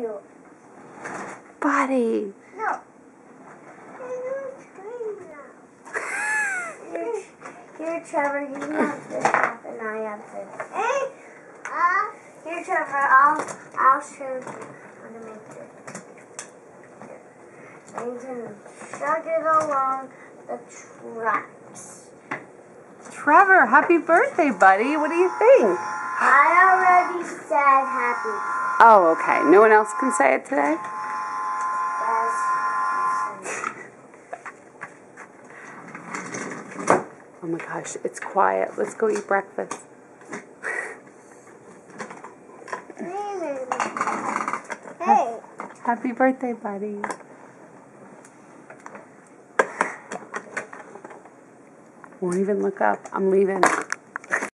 You. Buddy. No. Here, Trevor, you have this half and I have this. Here, Trevor, I'll show you how to make this. And you can chug it along the tracks. Trevor, happy birthday, buddy. What do you think? I already said happy. Oh, okay. No one else can say it today? Yes. Oh my gosh, it's quiet. Let's go eat breakfast. Hey. Happy birthday, buddy. Won't even look up. I'm leaving.